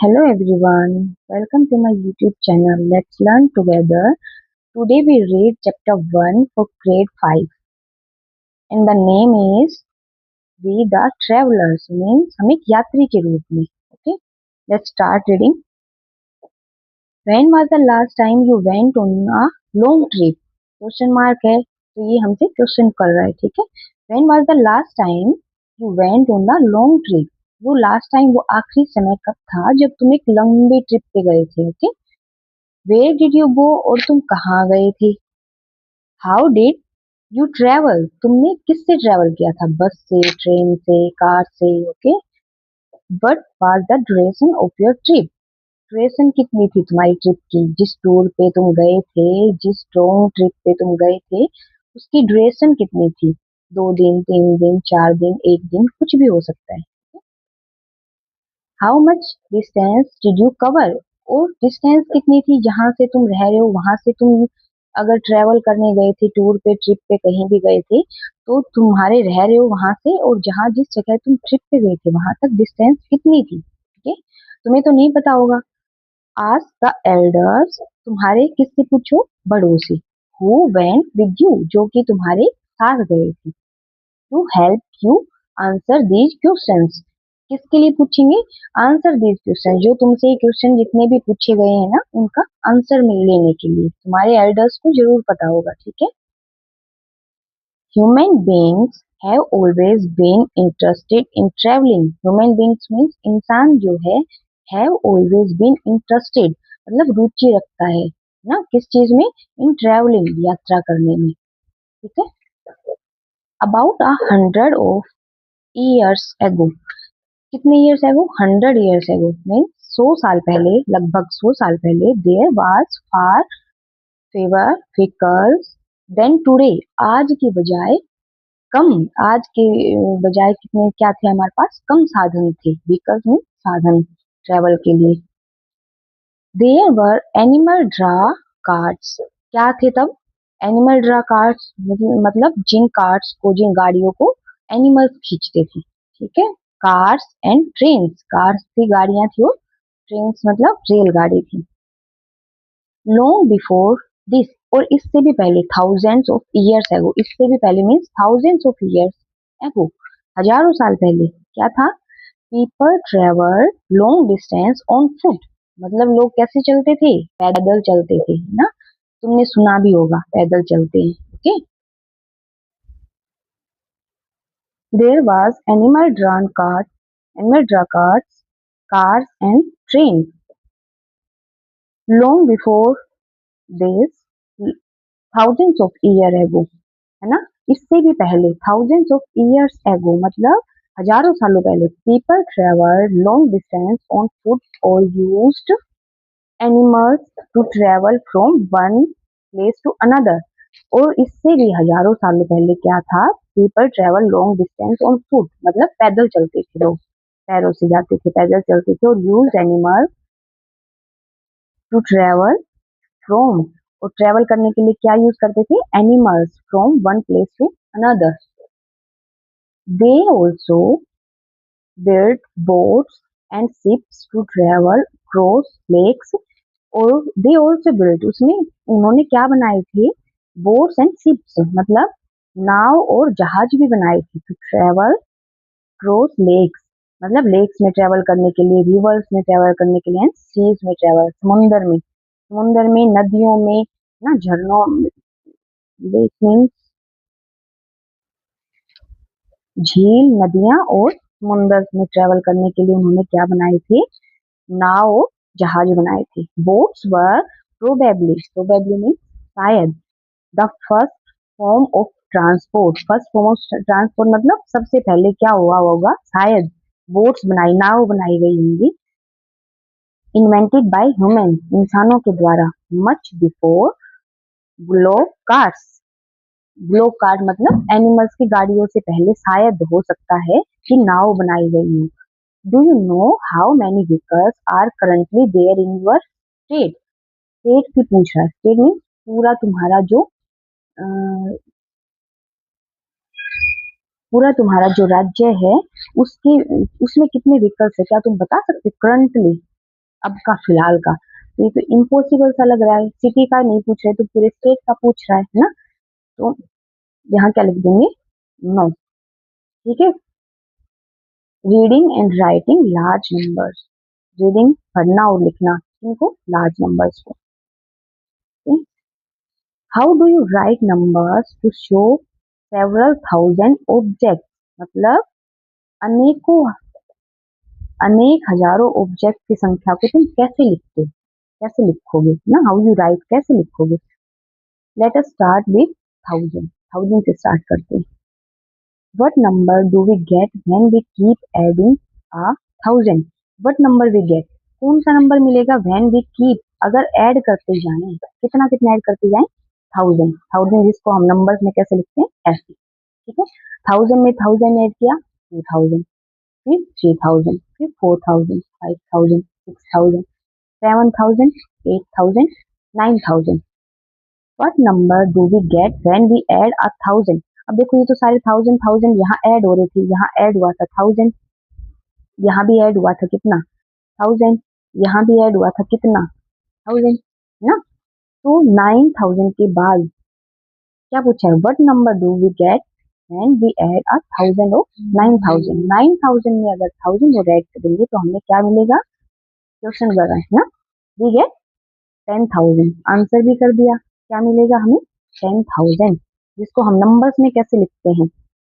Hello everyone, welcome to my YouTube channel. Let's learn together. Today we read chapter 1 for grade 5 and the name is We the Travelers means हम एक यात्री के रूप में. Okay, let's start reading. When was the last time you went on a long trip? Question mark है तो ये हमसे क्वेश्चन कर रहा है. ठीक है, When was the last time you went on a long trip? वो लास्ट टाइम वो आखिरी समय कब था जब तुम एक लंबी ट्रिप पे गए थे. Okay, where did you go और तुम कहाँ गए थे. हाउ डिड यू ट्रेवल, तुमने किससे ट्रेवल किया था, बस से, ट्रेन से, कार से. Okay, what was the duration of your trip, duration कितनी थी तुम्हारी ट्रिप की, जिस टूर पे तुम गए थे, जिस लॉन्ग ट्रिप पे तुम गए थे उसकी ड्यूरेशन कितनी थी. 2 दिन, 3 दिन, 4 दिन, एक दिन, कुछ भी हो सकता है. How much distance did you cover, और डिस्टेंस कितनी थी जहां से तुम रह रहे हो वहां से तुम अगर ट्रेवल करने गए थे, टूर पे, ट्रिप पे, कहीं भी गए थे तो तुम्हारे रह रहे हो वहां से और जहां जिस जगह तुम ट्रिप पे गए थे वहां तक डिस्टेंस कितनी थी. ठीक है, तुम्हें तो नहीं पता होगा. आस्क द एल्डर्स, तुम्हारे किससे पूछो, बड़ों से. हु वेंट विद यू, जो कि तुम्हारे साथ गए थे. To help you answer these questions, किसके लिए पूछेंगे, आंसर दीज क्वेश्चन, जो तुमसे क्वेश्चन जितने भी पूछे गए हैं ना उनका आंसर मिल लेने के लिए. तुम्हारे एल्डर्स को जरूर पता होगा. ठीक है, human beings have always been interested in travelling. Human beings means इंसान जो है, हैव ऑलवेज बीन इंटरेस्टेड मतलब रुचि रखता है ना, किस चीज में, इन ट्रेवलिंग यात्रा करने में. ठीक है, अबाउट 100 ईयर्स एगो, कितने years ago, 100 years ago means 100 साल पहले, लगभग 100 साल पहले, there was far fewer vehicles than today, आज के बजाय कम, आज के बजाय कितने क्या थे हमारे पास, कम साधन थे. व्हीकल्स मीन्स साधन ट्रेवल के लिए. There were animal drawn carts, क्या थे तब, एनिमल ड्रा कार्ट्स मतलब जिन कार्ट्स को, जिन गाड़ियों को एनिमल्स खींचते थे. ठीक है, कार्स एंड ट्रेन्स, कार्स थी गाड़ियां थी और ट्रेन्स मतलब रेलगाड़ी थी. लॉन्ग बिफोर दिस, और इससे भी पहले, थाउजेंड्स ऑफ ईयर्स एगो, इससे भी पहले means thousands of years ago, हजारों साल पहले क्या था, people travel long distance on foot, मतलब लोग कैसे चलते थे, पैदल चलते थे ना, तुमने सुना भी होगा पैदल चलते हैं. Okay, there was animal drawn carts, cars and trains. Long before this, thousands of years ago, है ना, इससे भी पहले, thousands of years ago मतलब हजारों सालों पहले, people traveled long distance on foot or used animals to travel from one place to another. और इससे भी हजारों सालों पहले क्या था, people travel long distance on foot मतलब पैदल चलते थे लोग, पैरों से जाते थे, पैदल चलते थे, और used animals to travel from, और ट्रेवल करने के लिए क्या यूज करते थे, animals, from one place to another. They also build boats and ships to travel cross lakes, और दे ऑल्सो बिल्ड, उसमें उन्होंने क्या बनाए थे, बोट्स एंड शिप्स मतलब नाव और जहाज भी बनाए थे, टू ट्रेवल क्रॉस लेक्स मतलब लेक्स में ट्रेवल करने के लिए, रिवर्स में ट्रेवल करने के लिए, एंड सीज में ट्रेवल, समुंदर में, नदियों में ना, झरनों, लेक मीन्स झील, नदियां और समुंदर में ट्रेवल करने के लिए उन्होंने क्या बनाए थे, नाव और जहाज बनाए थे. बोट्स वर प्रोबेबली मीन्स शायद, the first form of transport, first form of transport मतलब सबसे पहले क्या हुआ होगा, शायद बोट्स बनाई, नाव बनाई गई होंगी, इन्वेंटेड बाय ह्यूमन, इंसानों के द्वारा, much before block cars, block cart मतलब एनिमल्स की गाड़ियों से पहले शायद हो सकता है कि नाव बनाई गई हो. Do you know how many vehicles are currently there in your state, state की पूछ रहा है, स्टेट मीन पूरा तुम्हारा जो पूरा तुम्हारा जो राज्य है उसके, उसमें कितने व्हीकल्स है, क्या तुम बता सकते करंटली, अब का, फिलहाल का। तो ये तो इम्पॉसिबल सा लग रहा है, सिटी का नहीं पूछ रहे तो पूरे स्टेट का पूछ रहा है ना। तो यहाँ क्या लिख देंगे, नो। ठीक है। Reading and writing large numbers, reading पढ़ना और लिखना इनको लार्ज नंबर्स को। How do you write numbers to show several thousand object, मतलब अनेकों, अनेक हजारों ऑब्जेक्ट की संख्या को तुम कैसे लिखते, कैसे लिखोगे ना, हाउ यू राइट कैसे लिखोगे। Let us start with thousand, thousand से स्टार्ट करते हैं। What number do we get when we keep adding a thousand? What number we get? कौन सा नंबर मिलेगा when we keep, अगर ऐड करते जाएं, कितना कितना ऐड करते जाएं, थाउजेंड, थाउजेंड जिसको हम नंबर्स में कैसे लिखते हैं, ऐसे। ठीक है। थाउजेंड में थाउजेंड ऐड किया, 2000, फिर 3000, फिर 4000, 5000, 6000, 7000, 8000, 9000। What number do we get when we add a thousand? अब देखो ये तो सारे थाउजेंड थाउजेंड यहाँ ऐड हो रहे थे, यहाँ ऐड हुआ था थाउजेंड, यहाँ भी ऐड हुआ था कितना, थाउजेंड, यहाँ भी ऐड हुआ था कितना, थाउजेंड, है ना। तो 9000 के बाद क्या पूछा है, what number do we get when we add a thousand और 9000, 9000 में अगर थाउजेंड और ऐड करेंगे तो हमें क्या मिलेगा, क्वेश्चन कर रहा है ना। वी गेट 10,000, आंसर भी कर दिया, क्या मिलेगा हमें, 10,000, जिसको हम नंबर्स में कैसे लिखते हैं,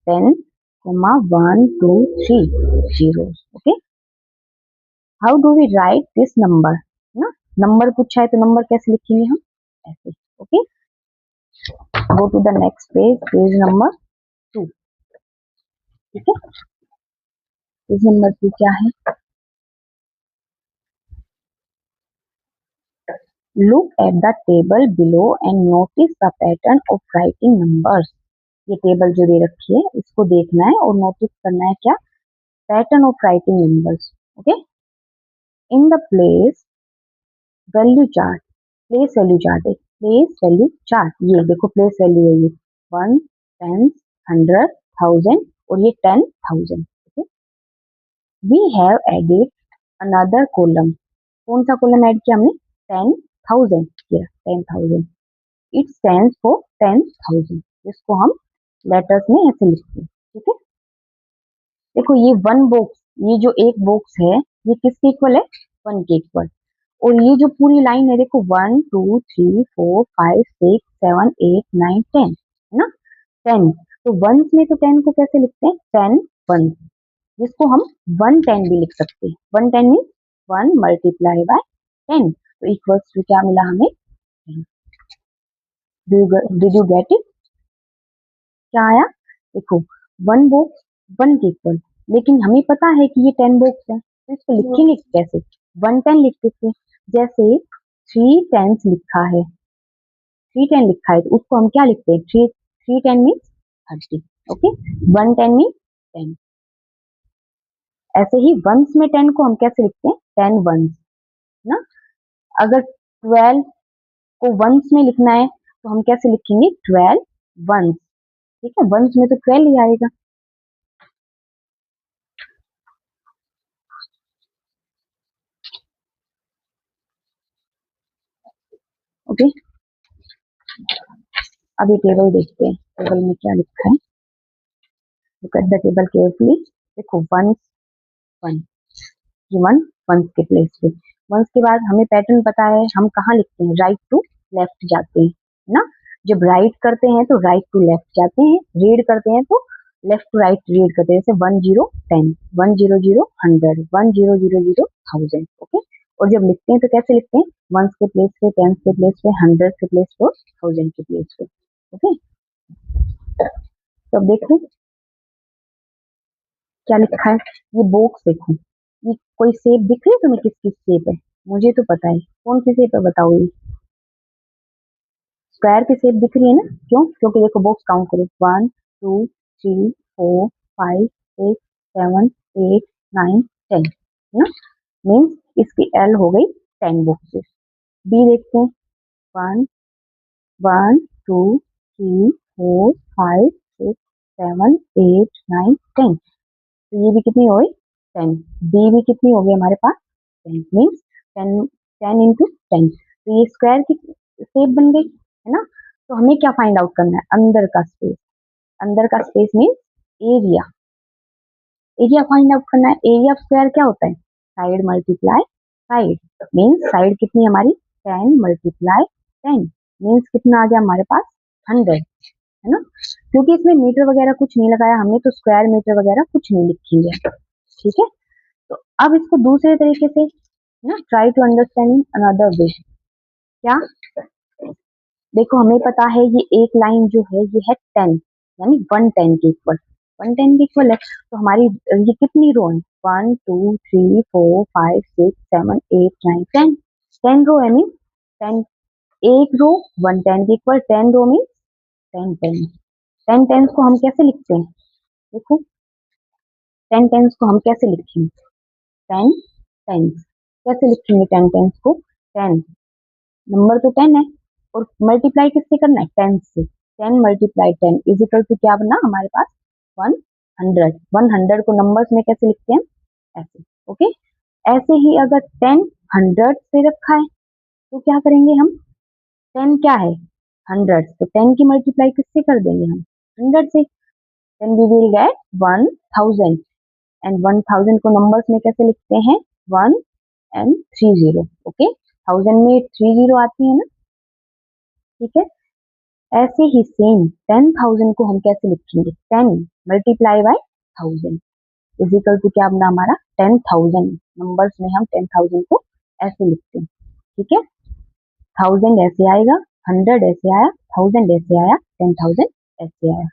10, 1 2 3 zeros। Okay. How do we write this number, ना, नंबर पूछा है तो नंबर कैसे लिखेंगे हम, ऐसे। Okay. Go to the next page, page number 2। ठीक है। पेज नंबर 2 क्या है, look at the table below and notice the pattern of writing numbers. ये टेबल जो दे रखी है इसको देखना है और नोटिस करना है क्या, pattern of writing numbers. Okay. In the place value chart, place value chart है, प्लेस वैल्यू चार्ट, ये देखो प्लेस वैल्यू है ये, 1, 10, 100, 1000 और ये 10,000। We have added another column, कौन सा कॉलम ऐड किया हमने, 10,000 किया, 10,000। इट स्टैंड्स फॉर 10,000, इसको हम लेटर्स में ऐसे लिखते हैं। ठीक है। देखो ये वन बॉक्स, ये जो एक बॉक्स है ये किसके इक्वल है, 1 के इक्वल। और ये जो पूरी लाइन है देखो, 1 2 3 4 5 6 7 8 9 10, है ना, 10। तो वंस में तो 10 को कैसे लिखते हैं, 10 वन, जिसको हम 110 भी लिख सकते हैं। 110 मीन 1 मल्टीप्लाई बाय 10, तो इक्वल्स टू क्या मिला हमें, डिड यू गेट इट, क्या आया, देखो 1 बॉक्स 1 के इक्वल, लेकिन हमें पता है कि ये 10 बॉक्स है तो इसको लिखेंगे कैसे, 110 लिख सकते हैं। जैसे 3 टेंस लिखा है, 310 लिखा है तो उसको हम क्या लिखते हैं, 310 मीन्स 30। ओके। 110 मीन 10। ऐसे ही वंस में 10 को हम कैसे लिखते हैं, 10 वंस ना। अगर 12 को वंस में लिखना है तो हम कैसे लिखेंगे, 12 वंस। ठीक है, वंस में तो 12 ही आएगा। ओके। अभी टेबल देखते हैं, टेबल में क्या लिखा है, look at the table carefully. देखो वंस, वन, ये वन वंस के प्लेस पे, वंस के बाद हमें पैटर्न पता है, हम कहाँ लिखते हैं, राइट टू लेफ्ट जाते हैं ना। जब राइट करते हैं तो राइट टू लेफ्ट जाते हैं, रीड करते हैं तो लेफ्ट टू राइट रीड करते हैं। जैसे 10 10, 100 100, 1000 1000। ओके। और जब लिखते हैं तो कैसे लिखते हैं, वंस के प्लेस पे, टेंस के प्लेस पे, हंड्रेड के प्लेस पे, थाउजेंड के प्लेस पे। ओके। तो अब देखो क्या लिखा है, ये बॉक्स देखो, ये कोई शेप दिख रही है तुम्हें, किस किस शेप है, मुझे तो पता है कौन सी शेप है, बताओ ये स्क्वायर की शेप दिख रही है ना, क्यों, क्योंकि देखो बॉक्स काउंट करो, 1 2 3 4 5 6 7 8 9 10, है ना, मीन्स इसकी एल हो गई 10 बॉक्सेस। बी देखते हैं, 1 1 2 3 4 5 6 7 8 9 10, तो ये भी कितनी हो गई, 10। बी भी कितनी हो गई हमारे पास, 10 मीन्स 10 10 इंटू 10, तो ये स्क्वायर की शेप बन गई, है ना। तो हमें क्या फाइंड आउट करना है, अंदर का स्पेस। अंदर का space means area. Area find out करना है। एरिया ऑफ स्क्वायर क्या होता है, side multiply side. Means side कितनी हमारी 10 मल्टीप्लाई 10, मीन्स कितना आ गया हमारे पास 100, है ना। क्योंकि इसमें मीटर वगैरह कुछ नहीं लगाया हमने, तो स्क्वायर मीटर वगैरह कुछ नहीं लिखेंगे, ठीक है। तो अब इसको दूसरे तरीके से ना, try to understanding another way. क्या, देखो हमें पता है ये एक लाइन जो है ये है 10, यानी 110 के इक्वल, 110 के इक्वल है। तो हमारी ये कितनी रो है, 1 2 3 4 5 6 7 8 9 10, 10 रो है, मीन 10, एक रो 110 के इक्वल, 10 रो मीन 10 टेन। 10 टेंस को हम कैसे लिखते हैं, देखो 10 टेंस को हम कैसे लिखेंगे, 10 टेंस कैसे लिखेंगे, 10 टेंस को 10, नंबर तो 10 है और मल्टीप्लाई किससे करना है, 10 से। 10 मल्टीप्लाई 10 इज इक्वल टू क्या बना हमारे पास 100। 100 को नंबर्स में कैसे लिखते हैं, ऐसे, ओके। ऐसे ही अगर 10 100 से रखा है तो क्या करेंगे हम, 10 क्या है 100, तो 10 की मल्टीप्लाई किससे कर देंगे हम, 100 से। Then we will get 1000, and 1000 को नंबर्स में कैसे लिखते हैं, 1 and 30, ओके। 1000 में 30 आती है ना, ठीक है। ऐसे ही सेम 10,000 को हम कैसे लिखेंगे, 10 multiply by 1000 is equal to क्या बना हमारा 10,000, नंबर्स में हम 10,000 को ऐसे लिखते हैं, ठीक है। 1000 ऐसे आएगा, 100 ऐसे आया, 1000 ऐसे आया, 10,000 ऐसे आया।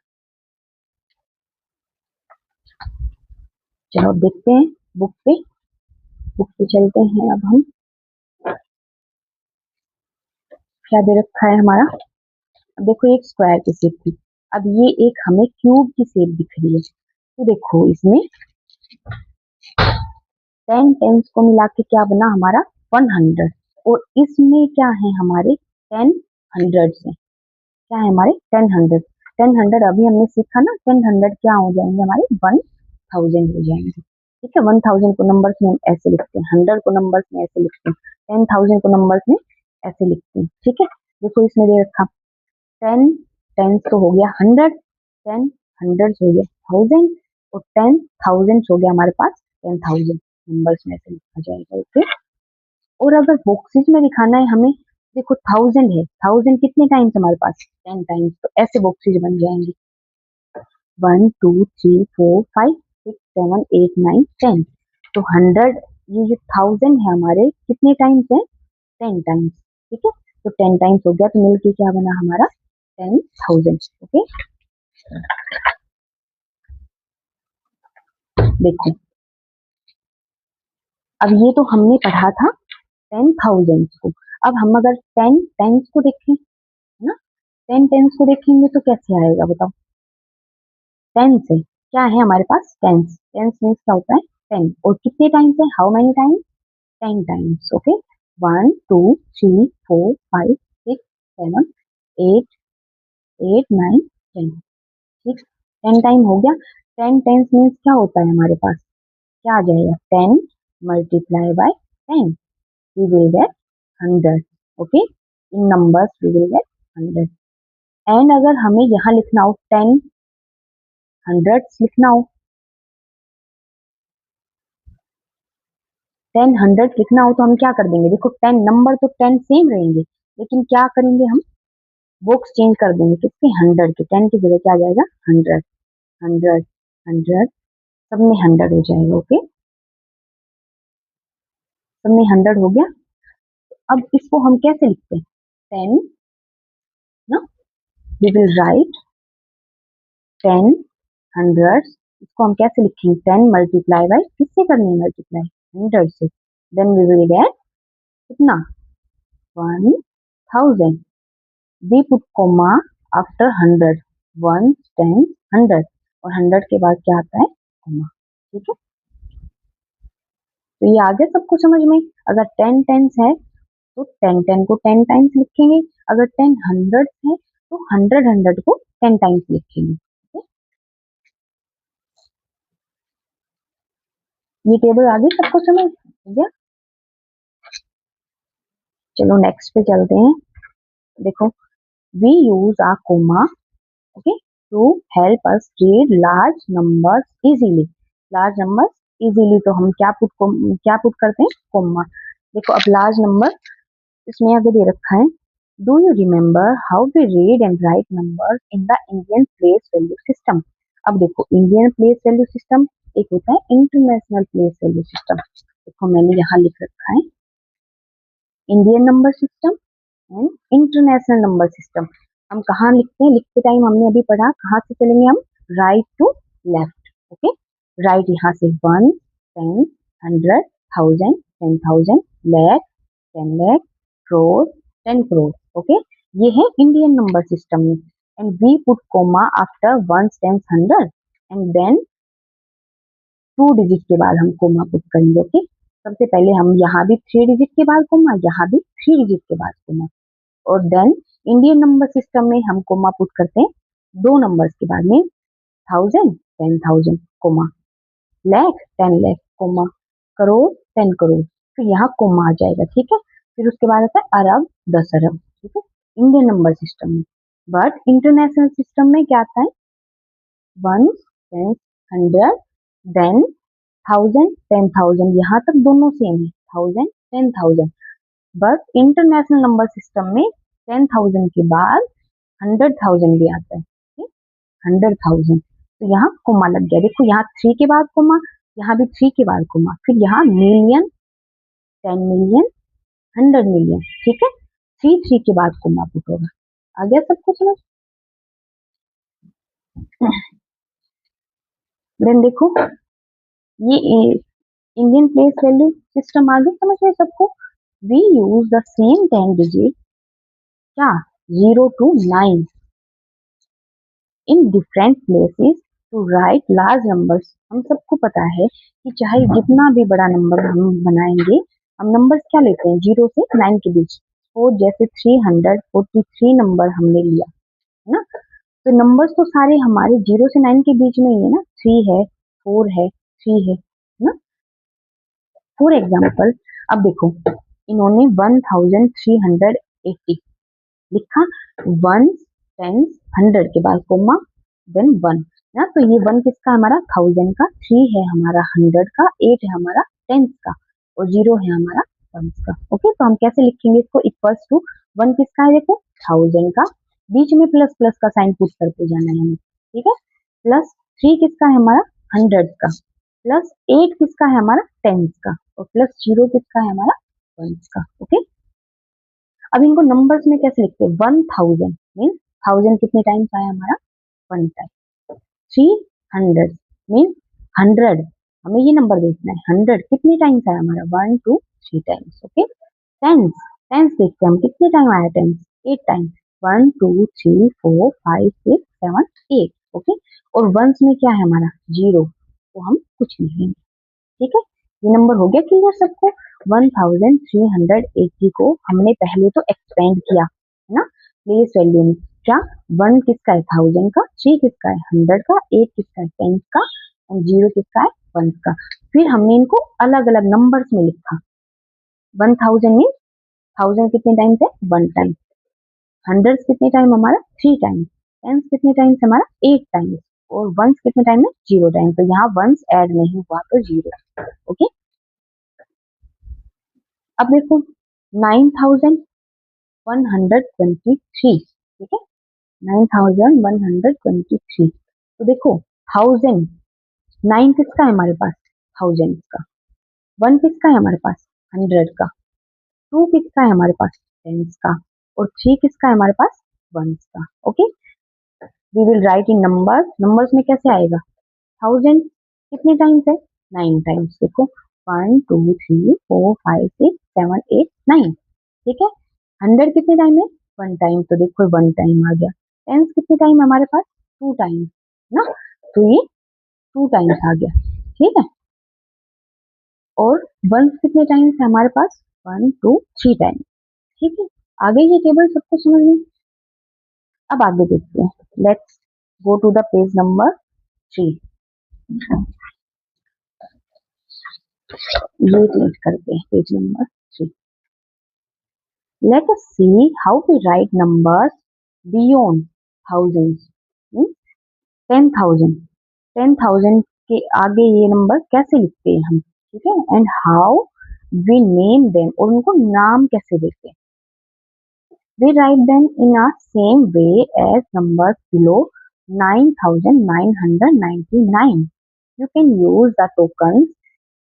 चलो देखते हैं बुक पे, बुक पे चलते हैं अब हम, क्या दे रखा है हमारा। अब देखो एक स्क्वायर की शेप थी, अब ये एक हमें क्यूब की शेप दिख रही है। तो देखो इसमें 10 टेंस को मिला के क्या बना हमारा 100, और इसमें क्या है हमारे 10 हंड्रेड्स है, क्या है हमारे 10 हंड्रेड। 10 हंड्रेड अभी हमने सीखा ना, 10 हंड्रेड क्या हो जाएंगे हमारे 1000 हो जाएंगे, ठीक है। 1000 को नंबर्स में हम ऐसे लिखते हैं, 100 को नंबर्स में ऐसे लिखते हैं, 10,000 को नंबर्स में ऐसे लिखते हैं, ठीक है। देखो इसमें दे रखा 10 टेंस तो हो गया 100, 10 हंड्रेड्स हो गया 1000, और 10,000 हो गया हमारे पास 10,000, नंबर्स में ऐसे लिखा जाएगा, ओके। और अगर बॉक्सेस में दिखाना है हमें, देखो 1000 है, 1000 कितने टाइम्स हमारे पास 10 टाइम्स, तो ऐसे बॉक्सेस बन जाएंगे 1 2 3 4 5 6 7 8 9 10, तो 100, ये जो 1000 है हमारे कितने टाइम्स है 10 टाइम्स, ठीक है। तो 10 टाइम्स हो गया, तो मिलके क्या बना हमारा 10,000, ओके। देखो अब ये तो हमने पढ़ा था 10,000 को, अब हम अगर 10 टेंस को देखें, है ना, 10 टेंस को देखेंगे तो कैसे आएगा बताओ। 10 से क्या है हमारे पास, टेंस, टेंस मीन्स क्या होता है 10, और कितने टाइम्स है, how many times, 10 times, okay. 1 2 3 4 5 6 7 8 8 9 10, ठीक, 10 टाइम हो गया। 10 टेंस मीन्स क्या होता है हमारे पास, क्या आ जाएगा 10 multiply by 10, we will get 100, okay. In numbers we will get 100। And अगर हमें यहाँ लिखना हो 10 हंड्रेड्स लिखना हो, 10 हंड्रेड लिखना हो, तो हम क्या कर देंगे, देखो 10 नंबर तो 10 सेम रहेंगे, लेकिन क्या करेंगे हम बॉक्स चेंज कर देंगे किसके, 100 के, 10 की जगह क्या आ जाएगा 100, 100, 100, सब में 100 हो जाएगा, ओके। सब में 100 हो गया। अब इसको हम कैसे लिखते हैं 10 ना, वी विल राइट 10 हंड्रेड्स, इसको हम कैसे लिखेंगे 10 मल्टीप्लाई बाय, किससे करनी है मल्टीप्लाई 100 से, देन वी विल गेट कितना 1000, वी पुट कॉमा आफ्टर 100, 1 10 100, और 100 के बाद क्या आता है कॉमा, ठीक है। तो ये आ गया सबको समझ में। अगर 10 टेंस है तो 10 10 को 10 टाइम्स लिखेंगे, अगर 10 हंड्रेड है तो 100 100 को 10 टाइम्स लिखेंगे, ठीक है? ये टेबल आ गई सबको समझ, हो गया। चलो नेक्स्ट पे चलते हैं। देखो, we use a comma, okay, to help us read large numbers easily. Large numbers easily, तो हम क्या पुट करते हैं, कोमा। देखो अब लार्ज नंबर इसमें आगे दे रखा है, do you remember how we read and write numbers in the Indian place value system. अब देखो, इंडियन प्लेस वैल्यू सिस्टम, एक होता है इंटरनेशनल प्लेस वैल्यू सिस्टम। देखो मैंने यहाँ लिख रखा है Indian number system and international number system. हम कहाँ लिखते हैं, लिखते टाइम हमने अभी पढ़ा, कहाँ से चलेंगे हम, right to left, okay. Right यहाँ से 1, 10, 100, 1000, 10,000, lakh, 10 lakh, crore, 10 crore, okay. ये है इंडियन नंबर सिस्टम में। And we put comma after 1, 10, 100 and then 2 digit के बाद हम कोमा पुट करेंगे, ओके। सबसे पहले हम यहाँ भी 3 डिजिट के बाद कोमा, यहाँ भी 3 डिजिट के बाद कोमा। और देन इंडियन नंबर सिस्टम में हम कोमा पुट करते हैं 2 नंबर्स के बाद में, 1000, 10,000 comma, lakh, 10 lakh comma, crore, 10 crore. फिर यहाँ कोमा आ जाएगा, ठीक है। फिर उसके बाद आता है अरब, 10 अरब, ठीक है, इंडियन नंबर सिस्टम में। बट इंटरनेशनल सिस्टम में क्या आता है, 1, 10, 100, देन 1000, 10,000, यहाँ तक दोनों सेम है, 1000, 10,000। बट इंटरनेशनल नंबर सिस्टम में 10,000 के बाद 100,000 भी आता है, 100,000। तो यहाँ कोमा लग गया। देखो यहाँ 3 के बाद कोमा, यहाँ भी 3 के बाद कोमा, फिर यहाँ मिलियन, 10 मिलियन, 100 मिलियन, ठीक है। 3 3 के बाद कोमा पुट होगा। आ गया सबको समझ। देन देखो, ये इंडियन प्लेस वैल्यू सिस्टम आ गया समझ में सबको। We use the same 10 digit, क्या, 0 to 9 in different places to write large numbers. हम सबको पता है कि चाहे जितना भी बड़ा नंबर हम बनाएंगे, हम नंबर्स क्या लेते हैं, 0 से 9 के बीच। तो जैसे 343 नंबर हमने लिया है ना, तो नंबर्स तो सारे हमारे 0 से 9 के बीच में ही है ना, 3 है, 4 है, 3 है ना। फॉर एग्जाम्पल, अब देखो इन्होंने 1380 लिखा, 1, 10, 100 के बाद कोमा, देन 1 ना। तो ये 1 किसका, हमारा 1000 का, 3 है हमारा 100 का, 8 है हमारा 10 का, और 0 है हमारा 1 का, ओके। तो हम कैसे लिखेंगे इसको, इक्वल्स टू 1 किसका है, देखो 1000 का, बीच में प्लस प्लस का साइन पुट करते जाना है हमें, ठीक है। प्लस 3 किसका है हमारा 100 का, प्लस 8 किसका है हमारा 10 का, और प्लस 0 किसका है हमारा 1 का, ओके। अब इनको नंबर्स में कैसे लिखते हैं, 1000 मीन 1000 कितने टाइम्स आया हमारा, 1 टाइम। 300 मीन 100, हमें ये नंबर देखना है, 100 कितने टाइम्स आया हमारा, 1 2 3 टाइम्स, ओके। टेंस, टेंस देखते हैं हम, कितने टाइम आया टेंस, 8 टाइम्स, 1 2 3 4 5 6 7 8, ओके। और वंस में क्या है हमारा 0, तो हम कुछ नहीं लेंगे, ठीक है। ये नंबर हो गया क्लियर सबको। 1380 को हमने पहले तो एक्सपेंड किया है ना, प्लेस वैल्यू में, क्या, 1 किसका है 1000 का, 3 किसका है 100 का, 8 किसका है 10 का, और 0 किसका है 1 का। फिर हमने इनको अलग अलग नंबर्स में लिखा, 1000 में 1000 कितने टाइम्स है, 1 टाइम, 100 कितने टाइम हमारा 3 टाइम्स, 10 कितने टाइम्स हमारा 8 टाइम्स, और वंस कितने टाइम है 0 टाइम। तो यहाँ वंस ऐड नहीं हुआ तो 0, ओके। अब देखो 9123, ठीक है, 9123। तो देखो 1000, 9 किसका है हमारे पास, 1000 का, 1 किसका है हमारे पास 100 का, 2 किसका है हमारे पास 10 का, और 3 किसका है हमारे पास 1 का, okay. We will write in numbers, numbers में कैसे आएगा, 1000 कितने टाइम्स है 9 टाइम्स, देखो 1 2 3 4 5 6 7 8 9, ठीक है। 100 कितने टाइम है 1 टाइम, तो देखो 1 टाइम आ गया। 10 कितने टाइम हमारे पास 2 टाइम ना, तो ये 2 टाइम्स आ गया, ठीक है। और 1 कितने टाइम्स है हमारे पास 1 2 3 टाइम, ठीक है। आगे ये टेबल सबको समझ में। अब आगे देखते हैं, let's go to the page number 3। ये चेंज करते हैं page number 3। Let us see how we write numbers beyond thousands. 10,000 10,000 के आगे ये नंबर कैसे लिखते हैं हम, ठीक है, and how we name them, और उनको नाम कैसे देते हैं. We write them in a same way as numbers below 9,999. You can use the tokens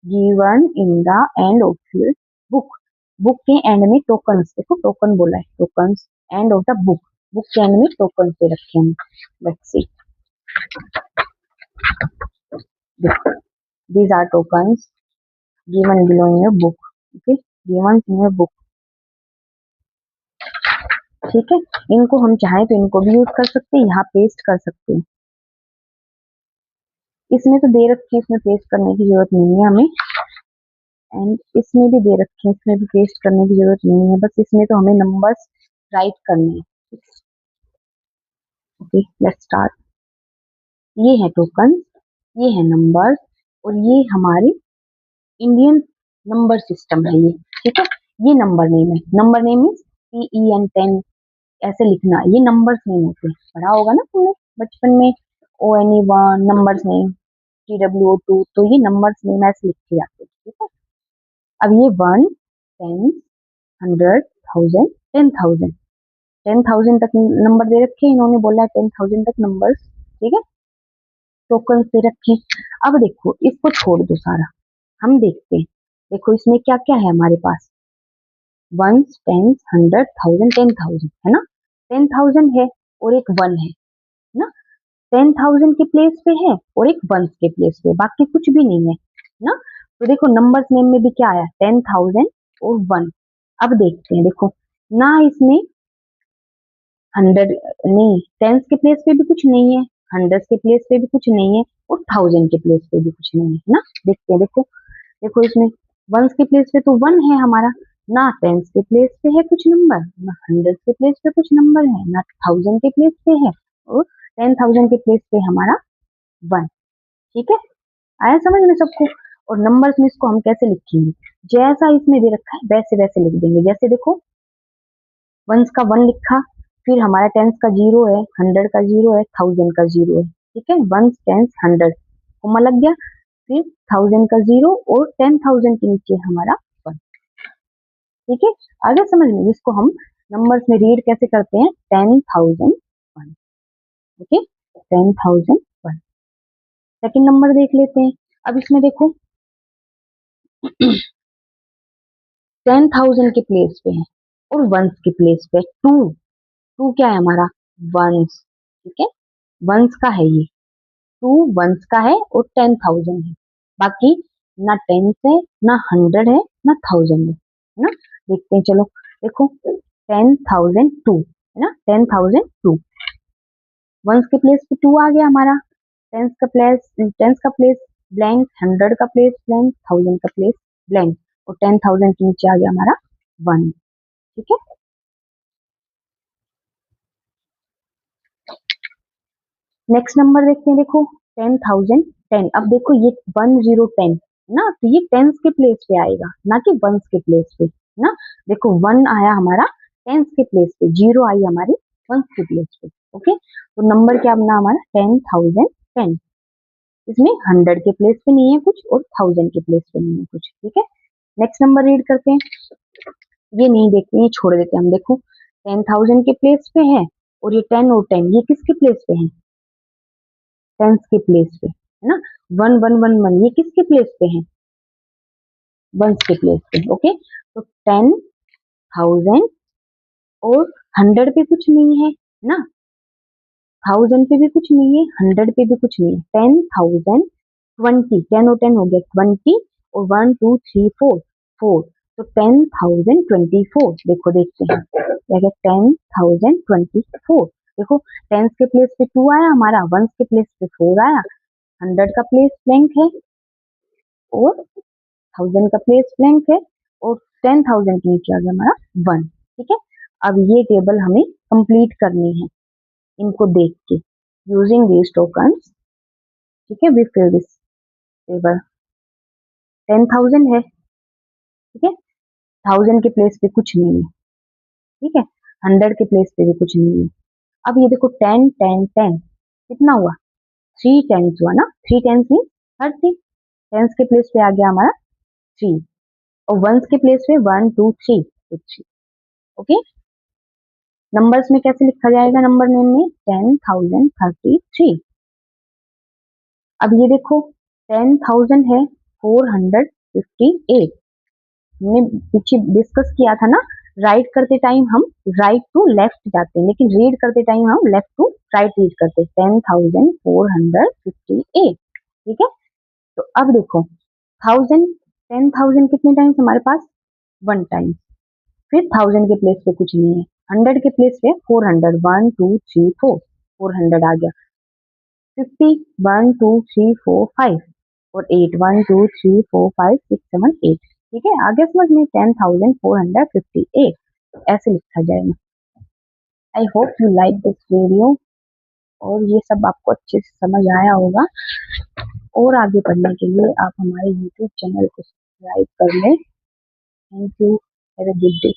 given in the end of your book. Book के एंड में टोकन्स, देखो टोकन बोला है, tokens end of the book, book के and में token पे रखे हैं. Let's see, these are tokens given below in your book. Okay, given in your book. ठीक है, इनको हम चाहे तो इनको भी यूज कर सकते हैं, यहाँ पेस्ट कर सकते हैं. इसमें तो दे रखी है, इसमें पेस्ट करने की जरूरत नहीं है हमें, एंड इसमें भी दे रखे हैं, इसमें भी पेस्ट करने की जरूरत नहीं है, बस इसमें तो हमें नंबर्स राइट करने हैं. Okay, let's start. ये है टोकन, ये है नंबर्स, और ये हमारे इंडियन नंबर सिस्टम है ये. ठीक है, ये नंबर नेम है. नंबर नेम मीन्स PEN 10 ऐसे लिखना, ये नंबर्स नेम होते हैं. पढ़ा होगा ना तुमने बचपन में, ONE1 नंबर्स नेम, TWO2, तो ये नंबर्स नेम ऐसे लिखे जाते हैं. ठीक है, अब ये 1, 10, 100, 1000, 10,000, 10,000 तक नंबर दे रखे, इन्होंने बोला है 10,000 तक नंबर्स. ठीक है, टोकन दे रखे. अब देखो इसको छोड़ दो सारा, हम देखते हैं. देखो इसमें क्या क्या है हमारे पास, 1s, 10s, 100, 1000, 10,000 है ना. 10,000 है और एक 1 है ना. 10,000 के प्लेस पे है और एक 1 के प्लेस पे, बाकी कुछ भी नहीं है ना. तो देखो नंबर्स नेम में भी क्या आया, 10,000 और 1. अब देखते हैं, देखो ना इसमें 100 नहीं, 10 के प्लेस पे भी कुछ नहीं है, 100 के प्लेस पे भी कुछ नहीं है, और 1000 के प्लेस पे भी कुछ नहीं है ना. देखते हैं, देखो देखो इसमें 1 के प्लेस पे तो 1 है हमारा, ना 10 के प्लेस पे है कुछ नंबर, ना 100 के प्लेस पे कुछ नंबर है, ना 1000 के प्लेस पे है, और 10,000 के प्लेस पे हमारा 1. ठीक है, आया समझ में सबको. और नंबर्स में इसको हम कैसे लिखेंगे, जैसा इसमें दे रखा है वैसे वैसे लिख देंगे. जैसे देखो 1 का 1 लिखा, फिर हमारा 10 का 0 है, 100 का 0 है, 1000 का 0 है. ठीक है, 1, 10, 100 कोमा लग गया, फिर 1000 का 0 और 10,000 के नीचे हमारा 1. ठीक है, आगे समझ में, इसको हम नंबर्स में रीड कैसे करते हैं, 10,001. ओके, 10,001. सेकंड नंबर देख लेते हैं. अब इसमें देखो 10,000 के प्लेस पे है और 1 के प्लेस पे 2. 2 क्या है हमारा, 1. ठीक है, 1 का है ये, 2 1 का है और 10,000 है. बाकी ना 10 है, ना 100 है, ना 1000 है ना. देखते हैं, चलो देखो 10,002 है ना, 10,002. 1 के प्लेस पे 2 आ गया हमारा, 10 का प्लेस ब्लैंक, 100 का प्लेस ब्लैंक, 1000 का प्लेस ब्लैंक, और 10,000 के नीचे आ गया हमारा 1. ठीक है, नेक्स्ट नंबर देखते हैं. देखो 10,010. अब देखो ये 1010 ना, तो ये टेंस के प्लेस पे आएगा, ना कि वंस के प्लेस पे ना. देखो 1 आया हमारा टेंस के प्लेस पे, 0 आई हमारी वंस के प्लेस पे. ओके, तो नंबर क्या बना हमारा, 10,010. इसमें 100 के प्लेस पे नहीं है कुछ और 1000 के प्लेस पे नहीं है कुछ. ठीक है, नेक्स्ट नंबर रीड करते हैं. ये नहीं देखते, ये छोड़ देते हैं हम. देखो 10,000 के प्लेस पे है, और ये 10 और 10 ये किसके प्लेस पे है, टेंस के प्लेस पे है ना. 1 1 1 1 ये किसके प्लेस पे है, वंस के प्लेस पे. ओके, तो 10,000 और 100 पे कुछ नहीं है ना, 1000 पे भी कुछ नहीं है, 100 पे भी कुछ नहीं है. 10,020, 10 और 10 हो गया 20, और 1 2 3 4 4, तो 10,024. देखो देखते हैं क्या है, 10,024. देखो 10 के प्लेस पे 2 आया हमारा, 1 के प्लेस पे 4 आया, 100 का प्लेस ब्लैंक है और 1000 का प्लेस ब्लैंक है, और 10,000 के नीचे आ गया हमारा 1. ठीक है, अब ये टेबल हमें कंप्लीट करनी है इनको देख के, यूजिंग दीज टोकन्स. ठीक है, वी फिल दिस टेबल. 10,000 है, ठीक है, 1000 के प्लेस पे कुछ नहीं है, ठीक है, 100 के प्लेस पे भी कुछ नहीं है। अब ये देखो 10 10 10 कितना हुआ, 3 टेंस हुआ ना, 3 टेंस मीन 30। टेंस के प्लेस पे आ गया हमारा 3 और वंस के प्लेस पे 1 2 3 तो 3। ओके, नंबर्स में कैसे लिखा जाएगा, नंबर नेम में 10,033। अब ये देखो 10,000 है 458, हमने पीछे डिस्कस किया था ना, राइट करते टाइम हम राइट टू लेफ्ट जाते हैं, लेकिन रीड करते टाइम हम लेफ्ट टू राइट रीड करते हैं। 10,458, ठीक है। तो अब देखो 10,000 कितने टाइम्स हमारे पास, 1 टाइम, फिर 1000 के प्लेस पे कुछ नहीं है, 100 के प्लेस पे 400, 1 2 3 4, 400 आ गया। 50, 1 2 3 4 5 और 8, 1 2 3 4 5 6 7 8, ठीक है, आगे समझ में 10,458 ऐसे लिखा जाएगा। I hope you like this video और ये सब आपको अच्छे से समझ आया होगा। और आगे पढ़ने के लिए आप हमारे यूट्यूब चैनल को सब्सक्राइब कर लें। Thank you, have a good day.